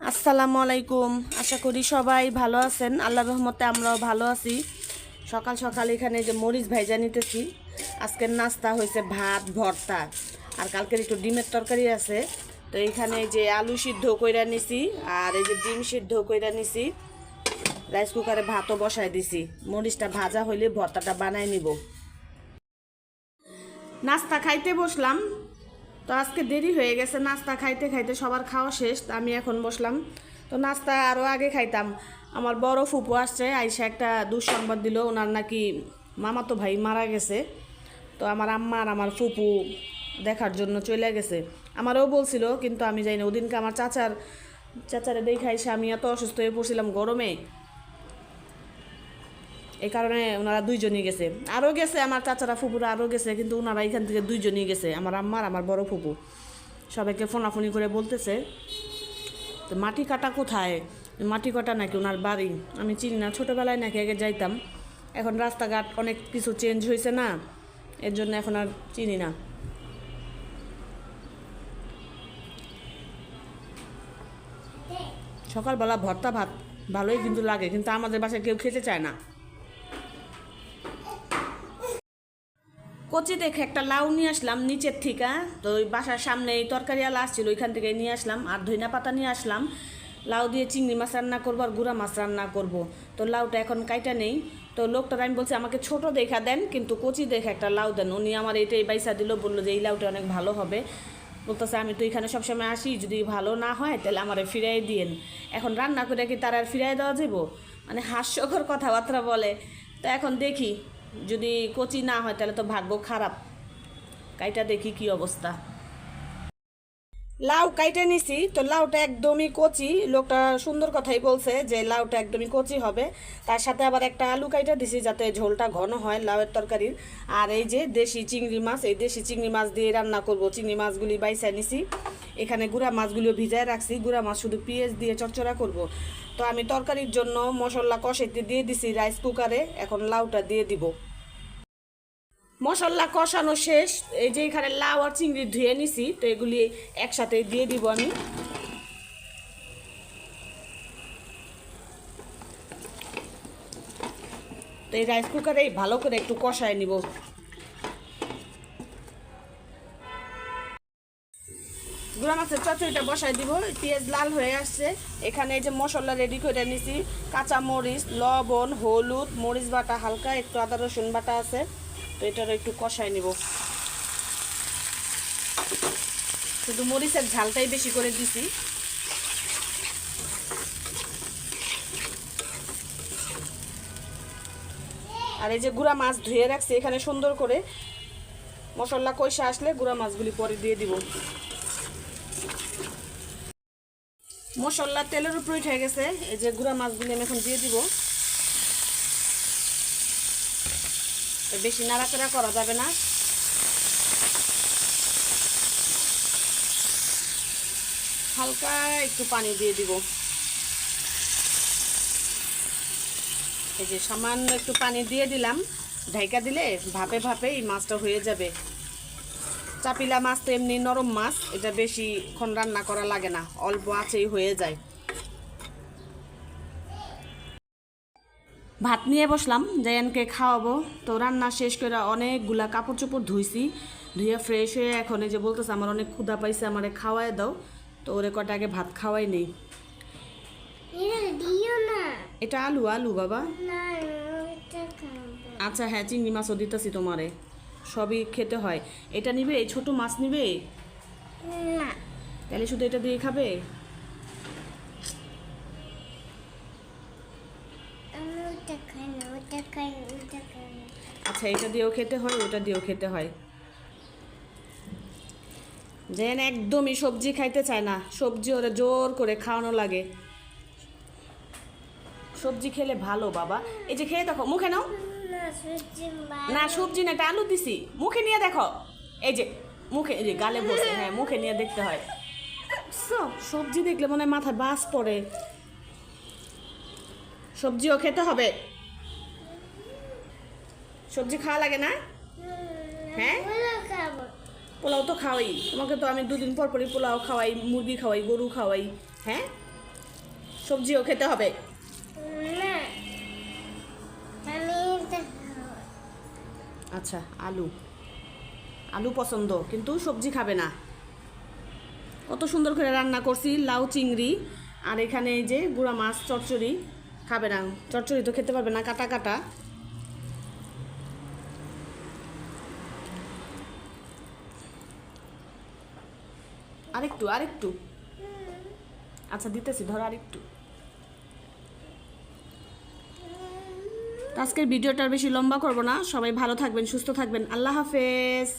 আসসালামু আলাইকুম। আশা করি সবাই ভালো আছেন। আল্লাহর রহমতে আমরাও ভালো আছি। সকাল সকাল এখানে যে মরিচ ভাইজা নিতেছি। আজকের নাস্তা হয়েছে ভাত ভর্তা, আর কালকের একটু ডিমের তরকারি আছে। তো এখানে যে আলু সিদ্ধ কইরা নিছি আর এই যে ডিম সিদ্ধ কইরা নিছি। রাইস কুকারে ভাতও বসাই দিছি। মরিচটা ভাজা হইলে ভর্তাটা বানাই নিব। নাস্তা খাইতে বসলাম। তো আজকে দেরি হয়ে গেছে, নাস্তা খাইতে খাইতে সবার খাওয়া শেষ। আমি এখন বসলাম। তো নাস্তা আরও আগে খাইতাম। আমার বড় ফুপু আসছে, আইসা একটা দুঃসংবাদ দিল, ওনার নাকি মামাতো ভাই মারা গেছে। তো আমার আম্মা আর আমার ফুপু দেখার জন্য চলে গেছে। আমারও বলছিল, কিন্তু আমি যাই না। ওদিনকে আমার চাচারে দেখে আইসা আমি এত অসুস্থ হয়ে পড়ছিলাম গরমে, এই কারণে ওনারা দুইজনই গেছে। আরও গেছে আমার চাচারা ফুপুরা, আরও গেছে, কিন্তু ওনারা এখান থেকে দুইজনই গেছে, আমার আম্মা আর আমার বড় ফুপু। সবাইকে ফোনাফোনি করে বলতেছে। তো মাটি কাটা কোথায়? মাটি কাটা নাকি ওনার বাড়ি। আমি চিনি না, ছোটোবেলায় নাকি আগে যাইতাম। এখন রাস্তাঘাট অনেক কিছু চেঞ্জ হয়েছে না, এর জন্য এখন আর চিনি না। সকালবেলা ভর্তা ভাত ভালোই কিন্তু লাগে, কিন্তু আমাদের বাসায় কেউ খেতে চায় না। কচি দেখে একটা লাউ নিয়ে আসলাম নিচের থেকে। তো ওই বাসার সামনে এই তরকারিওয়ালা আসছিল, ওইখান থেকে নিয়ে আসলাম। আর ধইনা পাতা নিয়ে আসলাম। লাউ দিয়ে চিংড়ি মাছ রান্না করবো আর গুঁড়া মাছ রান্না করব। তো লাউটা এখন কাইটা নেই। তো লোকটার আমি বলছি আমাকে ছোট দেখা দেন, কিন্তু কচি দেখে একটা লাউ দেন। উনি আমার এইটাই বাইসা দিল, বললো যে এই লাউটা অনেক ভালো হবে। বলতেছে আমি তো এখানে সবসময় আসি, যদি ভালো না হয় তাহলে আমারে ফিরাই দিয়েন। এখন রান্না করে কি তার আর ফিরাই দেওয়া যাবো? মানে হাস্যকর কথাবার্তা বলে। তো এখন দেখি, যদি কচি না হয় তাহলে তো ভাগ্য খারাপ। কাইটা দেখি কি অবস্থা। লাউ কাইটা নিছি, তো লাউটা একদমই কচি। লোকটা সুন্দর কথাই বলছে যে লাউটা একদমই কচি হবে। তার সাথে আবার একটা আলু কাইটা দিছি যাতে ঝোলটা ঘন হয় লাউয়ের তরকারির। আর এই যে দেশি চিংড়ি মাছ, এই দেশি চিংড়ি মাছ দিয়ে রান্না করব। চিংড়ি মাছগুলি বাইসা নিছি। এখানে গুঁড়া মাছগুলিও ভিজায় রাখছি। গুঁড়া মাছ শুধু পেঁয়াজ দিয়ে চচ্চড়া করব। তো আমি তরকারির জন্য মশলা কষাইতে দিয়ে দিছি রাইস কুকারে। এখন লাউটা দিয়ে দিব। মশলা কষানো শেষ। এই যে এখানে লাউ আর চিংড়ি ধুয়ে নিছি, তো এগুলি একসাথে দিয়ে দিব আমি। তো এই রাইস কুকারে ভালো করে একটু কষায় নিব। গুঁড়া মাছের চচ্চড়িটা বসাই দিব। পেঁয়াজ লাল হয়ে আসছে। এখানে এই যে মশলা রেডি করে নিছি। কাঁচা মরিচ, লবণ, হলুদ, মরিচ বাটা হালকা, একটু আদা রসুন বাটা আছে। তো এটারও একটু কষায় নিব। শুধু মরিচের ঝালটাই বেশি করে দিছি। আর এই যে গুঁড়া মাছ ধুয়ে রাখছি এখানে সুন্দর করে। মশলা কষা আসলে গুঁড়া মাছগুলি পরে দিয়ে দিব। মশলা তেলের উপরে উঠে গেছে। এই যে গুঁড়া মাছগুলি আমি এখন দিয়ে দিব। বেশি নাড়াচাড়া করা যাবে না। হালকা একটু পানি দিয়ে দিব। এই যে সামান্য একটু পানি দিয়ে দিলাম। ঢাইকা দিলে ভাপে ভাপে এই মাছটা হয়ে যাবে। চাপিলা মাছ তো এমনি নরম মাছ, এটা বেশিক্ষণ রান্না করা লাগে না, অল্প আঁচেই হয়ে যায়। ভাত নিয়ে বসলাম, জায়ানকে খাওয়াবো। তো রান্না শেষ করে অনেকগুলা কাপড় চোপড় ধুইছি। ধুয়ে ফ্রেশ হয়ে এখন এই যে বলতেছে আমার অনেক ক্ষুধা পাইছে, আমারে খাওয়াই দাও। তো ওরে কটা আগে ভাত খাওয়াই নেই। এটা আলু আলু বাবা। আচ্ছা হ্যাঁ, চিংড়ি মাছও দিতেছি তোমারে। সবই খেতে হয়। এটা নিবে, এই ছোট মাছ নিবে? তাহলে শুধু এটা দিয়ে খাবে? আচ্ছা, এটা দিয়েও খেতে হয়, ওটা দিয়েও খেতে হয়। যেন একদমই সবজি খাইতে চায় না। সবজি ওরা জোর করে খাওয়ানো লাগে। সবজি খেলে ভালো বাবা। এই যে খেয়ে দেখো, মুখে নাও। না সবজি না, এটা আলু দিছি। মুখে নিয়ে দেখো। এই যে মুখে, এই যে গালে বসে, হ্যাঁ মুখে নিয়ে দেখতে হয়। সবজি দেখলে মনে হয় মাথায় বাস পড়ে। সবজিও খেতে হবে। সবজি খাওয়া লাগে না? হ্যাঁ, পোলাও তো খাওয়াই তোমাকে। তো আমি দুদিন পর পরই পোলাও খাওয়াই, মুরগি খাওয়াই, গরু খাওয়াই। হ্যাঁ, সবজিও খেতে হবে। না, আমি আচ্ছা, আলু আলু পছন্দ, কিন্তু সবজি খাবে না। কত সুন্দর করে রান্না করছি, লাউ চিংড়ি, আর এখানে এই যে গুঁড়া মাছ চচ্চড়ি। খাবে না, চচ্চড়ি তো খেতে পারবে না, কাটা কাটা। আরেকটু আরেকটু, আচ্ছা দিতেছি, ধরো আরেকটু। আজকের ভিডিওটা আর বেশি লম্বা করব না। সবাই ভালো থাকবেন, সুস্থ থাকবেন। আল্লাহ হাফেজ।